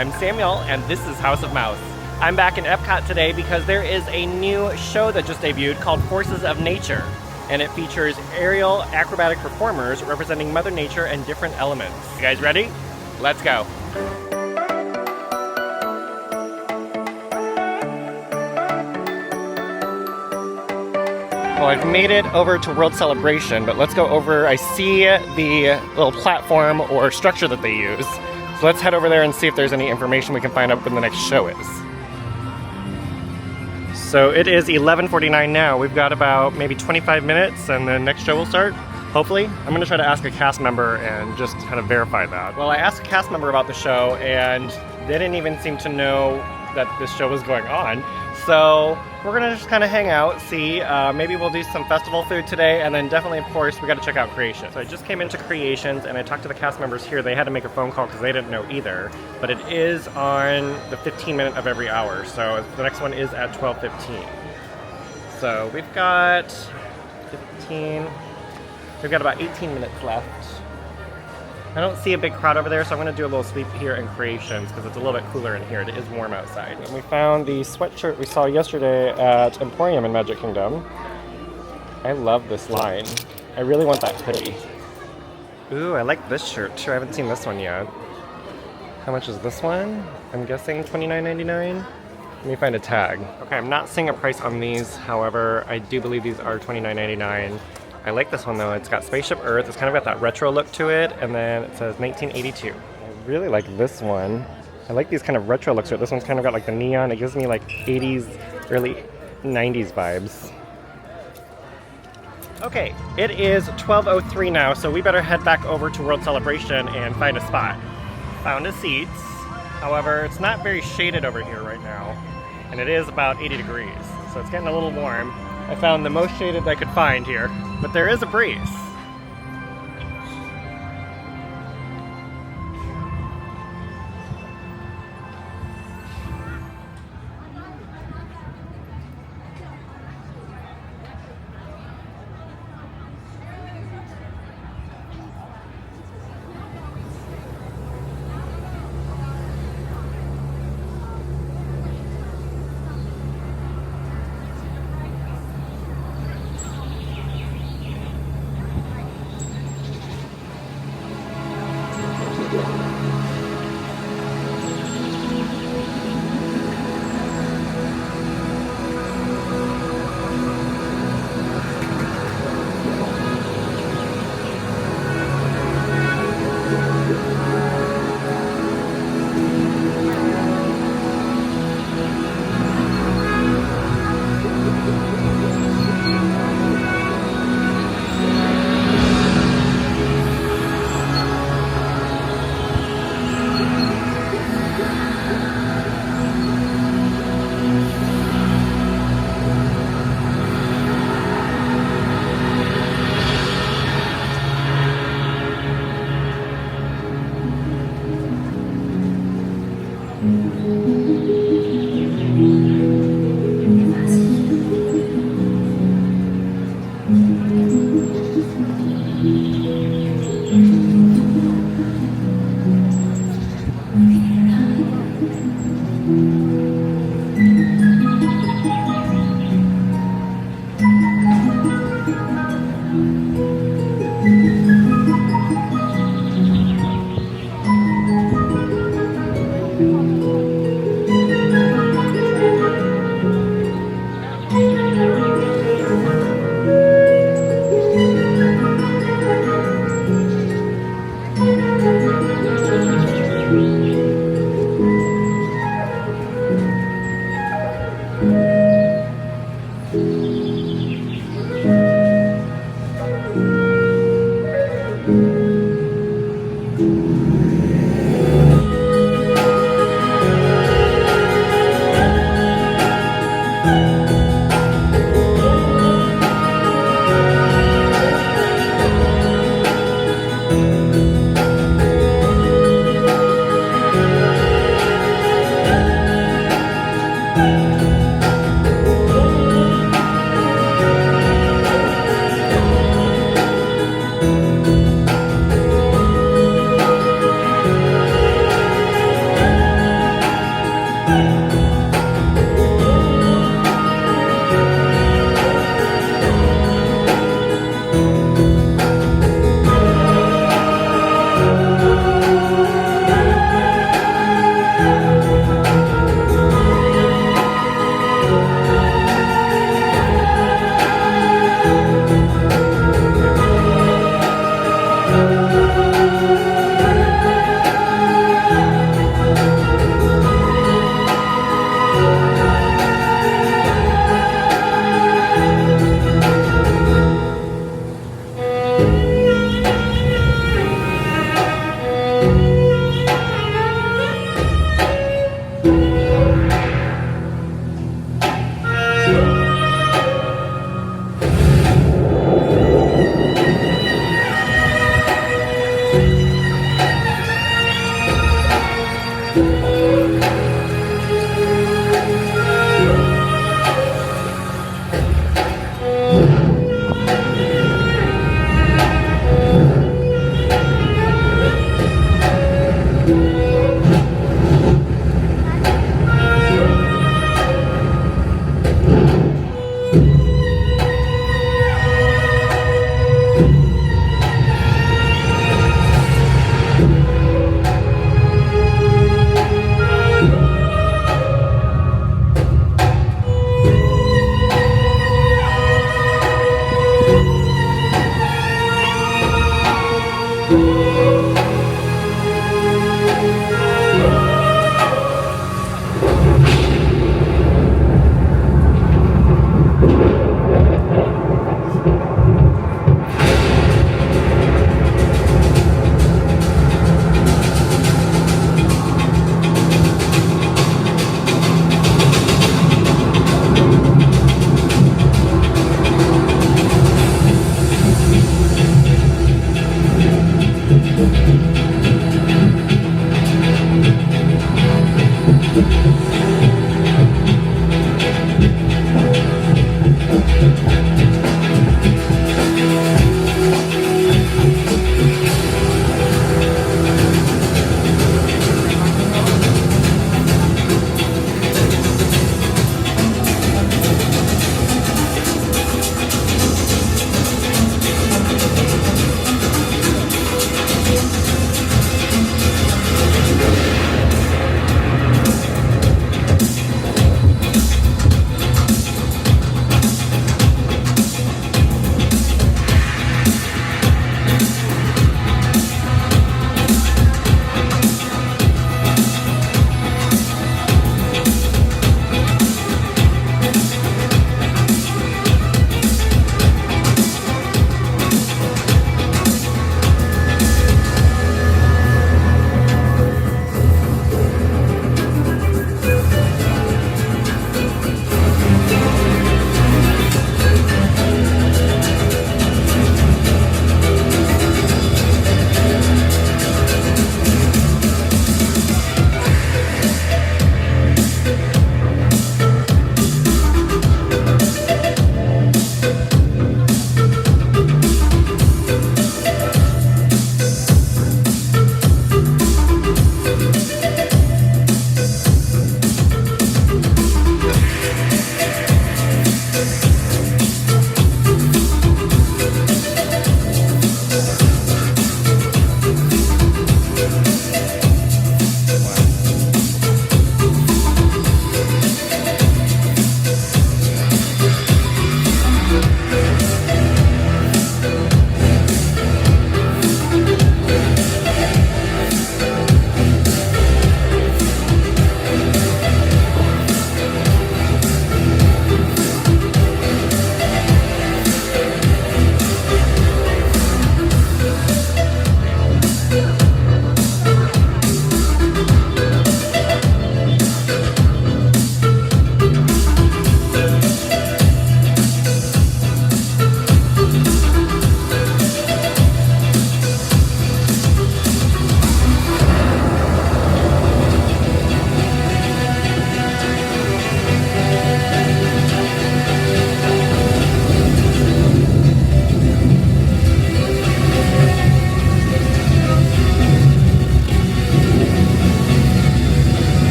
I'm Samuel, and this is House of Mouse. I'm back in EPCOT today because there is a new show that just debuted called Forces of Nature, and it features aerial acrobatic performers representing Mother Nature and different elements. You guys ready? Let's go. Well, I've made it over to World Celebration, but let's go over. I see the little platform or structure that they use. So let's head over there and see if there's any information we can find out when the next show is. So it is 11:49 now. We've got about maybe 25 minutes and the next show will start, hopefully. I'm gonna try to ask a cast member and just kind of verify that. Well, I asked a cast member about the show and they didn't even seem to know that this show was going on. So we're gonna just kind of hang out, see, maybe we'll do some festival food today, and then definitely, of course, we gotta check out Creations. So I just came into Creations and I talked to the cast members here. They had to make a phone call because they didn't know either, but it is on the 15-minute of every hour. So the next one is at 12:15. So we've got about 18 minutes left. I don't see a big crowd over there, so I'm going to do a little sweep here in Creations because it's a little bit cooler in here. It is warm outside. And we found the sweatshirt we saw yesterday at Emporium in Magic Kingdom. I love this line. I really want that hoodie. Ooh, I like this shirt too. I haven't seen this one yet. How much is this one? I'm guessing $29.99. Let me find a tag. Okay, I'm not seeing a price on these. However, I do believe these are $29.99. I like this one though. It's got Spaceship Earth. It's kind of got that retro look to it, and then it says 1982. I really like this one. I like these kind of retro looks to it. This one's kind of got like the neon. It gives me like 80s, early 90s vibes. Okay, it is 12:03 now, so we better head back over to World Celebration and find a spot. Found a seats. However, it's not very shaded over here right now, and it is about 80 degrees, so it's getting a little warm. I found the most shaded I could find here, but there is a breeze.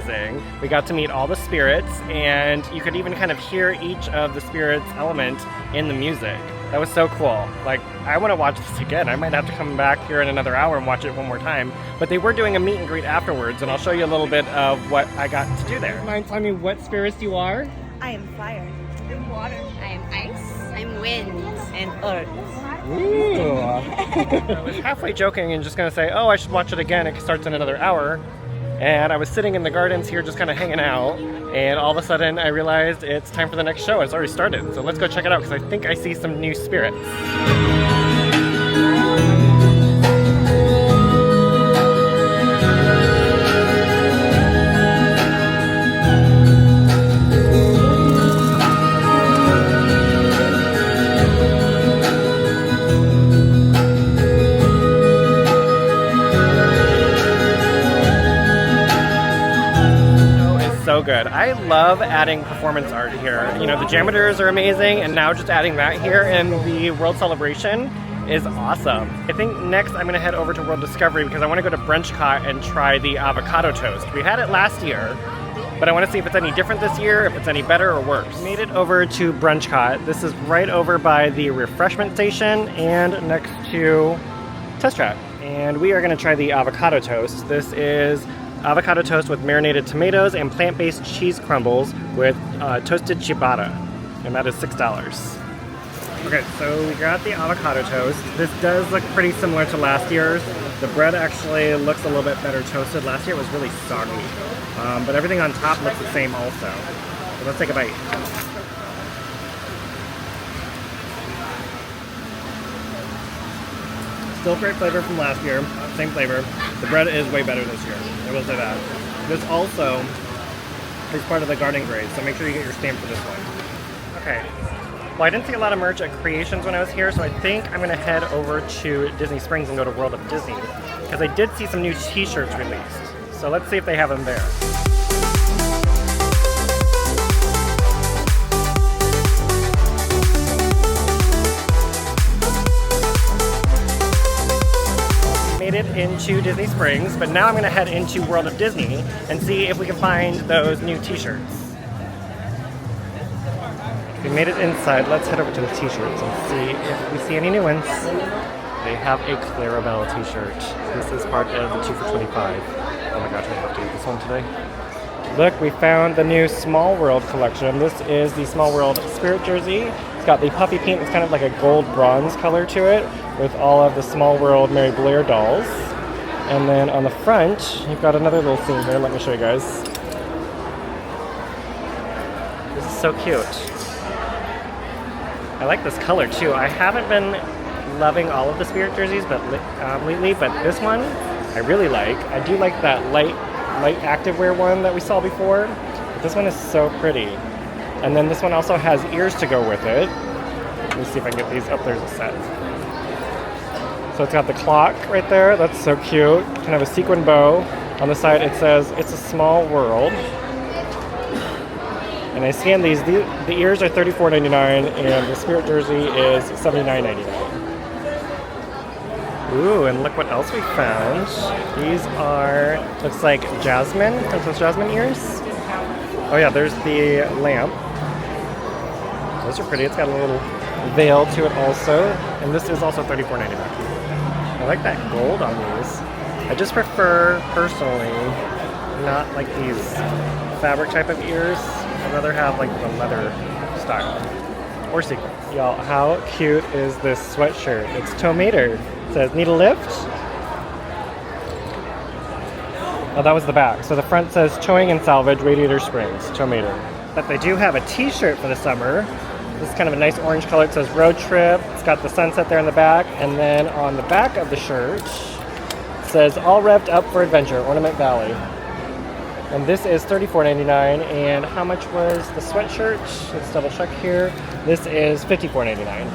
amazing. We got to meet all the spirits, and you could even kind of hear each of the spirits' element in the music. That was so cool. Like, I want to watch this again. I might have to come back here in another hour and watch it one more time. But they were doing a meet and greet afterwards, and I'll show you a little bit of what I got to do there. Mind telling me what spirits you are? I am fire. I'm water. I am ice. I'm wind. And earth. Ooh. I was halfway joking and just going to say, oh, I should watch it again. It starts in another hour. And I was sitting in the gardens here just kind of hanging out. And all of a sudden I realized it's time for the next show. It's already started. So let's go check it out because I think I see some new spirits. So good. I love adding performance art here. You know, the JAMMitors are amazing, and now just adding that here in the World Celebration is awesome. I think next I'm gonna head over to World Discovery because I wanna go to EPCOT and try the avocado toast. We had it last year, but I wanna see if it's any different this year, if it's any better or worse. Made it over to EPCOT. This is right over by the refreshment station and next to Test Track. And we are gonna try the avocado toast. This is avocado toast with marinated tomatoes and plant-based cheese crumbles with toasted ciabatta, and that is $6. Okay, so we got the avocado toast. This does look pretty similar to last year's. The bread actually looks a little bit better toasted. Last year it was really soggy, but everything on top looks the same also. So let's take a bite. Still great flavor from last year, same flavor. The bread is way better this year, I will say that. This also is part of the garden grade, so make sure you get your stamp for this one. Okay, well I didn't see a lot of merch at Creations when I was here, so I think I'm gonna head over to Disney Springs and go to World of Disney, because I did see some new t-shirts released. So let's see if they have them there. Made it into Disney Springs, but now I'm gonna head into World of Disney and see if we can find those new t-shirts. We made it inside. Let's head over to the t-shirts and see if we see any new ones. They have a Clarabelle t-shirt. This is part of the 2 for $25. Oh my gosh, I have to get this one today. Look, we found the new Small World collection. This is the Small World Spirit jersey. It's got the puffy pink, it's kind of like a gold bronze color to it, with all of the Small World Mary Blair dolls. And then on the front, you've got another little scene here. Let me show you guys. This is so cute. I like this color too. I haven't been loving all of the Spirit jerseys lately, but this one I really like. I do like that light activewear one that we saw before. But this one is so pretty. And then this one also has ears to go with it. Let me see if I can get these. Oh, there's a set. So it's got the clock right there. That's so cute. Kind of a sequin bow. On the side it says, "It's a small world." And I scanned these. The ears are $34.99 and the Spirit jersey is $79.99. Ooh, and look what else we found. These are, looks like jasmine. Are those jasmine ears? Oh yeah, there's the lamp. Those are pretty. It's got a little veil to it also. And this is also $34.99. I like that gold on these. I just prefer, personally, not like these fabric type of ears. I'd rather have like the leather style. Or sequin. Y'all, how cute is this sweatshirt? It's tomato. It says, "Need a lift?" Oh, that was the back. So the front says, "Towing and Salvage, Radiator Springs, Tomato." But they do have a t-shirt for the summer. This is kind of a nice orange color. It says Road Trip. It's got the sunset there in the back. And then on the back of the shirt, it says, "All revved up for adventure, Ornament Valley." And this is $34.99. And how much was the sweatshirt? Let's double check here. This is $54.99.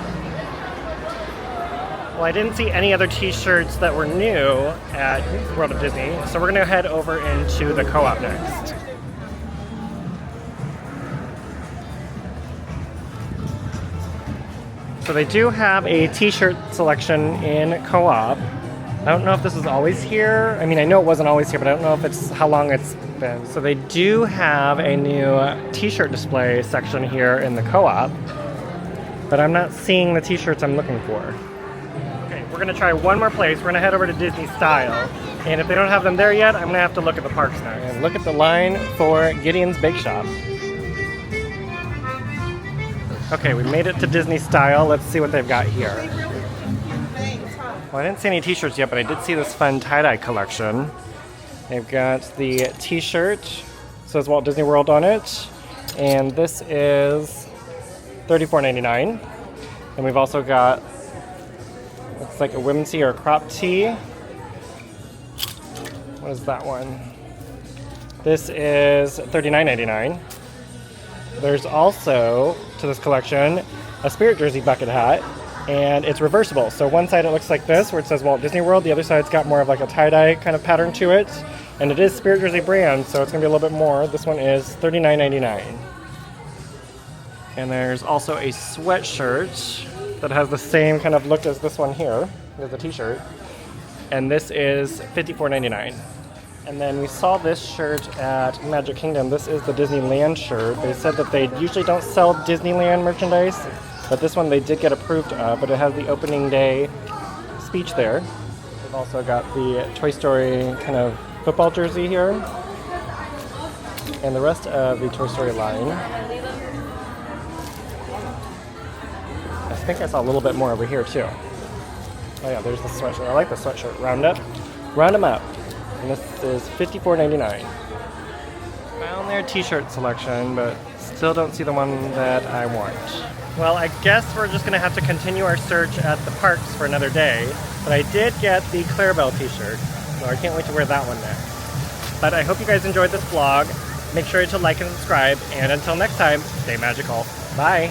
Well, I didn't see any other t-shirts that were new at World of Disney, so we're gonna head over into the co-op next. So they do have a t-shirt selection in co-op. I don't know if this is always here. I mean, I know it wasn't always here, but I don't know if it's how long it's bin. So they do have a new t-shirt display section here in the co-op, but I'm not seeing the t-shirts I'm looking for. Okay, we're gonna try one more place. We're gonna head over to Disney Style, and if they don't have them there yet, I'm gonna have to look at the parks now. And look at the line for Gideon's Bake Shop. Okay, we made it to Disney Style. Let's see what they've got here. Well, I didn't see any t-shirts yet, but I did see this fun tie-dye collection. They've got the t-shirt, says Walt Disney World on it, and this is $34.99. And we've also got, looks like a women's tee or a crop tee. What is that one? This is $39.99. There's also, to this collection, a Spirit Jersey bucket hat, and it's reversible. So one side it looks like this, where it says Walt Disney World. The other side's got more of like a tie-dye kind of pattern to it. And it is Spirit Jersey brand, so it's gonna be a little bit more. This one is $39.99. And there's also a sweatshirt that has the same kind of look as this one here, as a t-shirt. And this is $54.99. And then we saw this shirt at Magic Kingdom. This is the Disneyland shirt. They said that they usually don't sell Disneyland merchandise, but this one they did get approved of, but it has the opening day speech there. We've also got the Toy Story kind of football jersey here. And the rest of the Toy Story line. I think I saw a little bit more over here too. Oh yeah, there's the sweatshirt. I like the sweatshirt. Round up. Round them up. And this is $54.99. Found their t-shirt selection, but still don't see the one that I want. Well, I guess we're just gonna have to continue our search at the parks for another day, but I did get the Clarabelle t-shirt, so I can't wait to wear that one next. But I hope you guys enjoyed this vlog. Make sure to like and subscribe, and until next time, stay magical. Bye!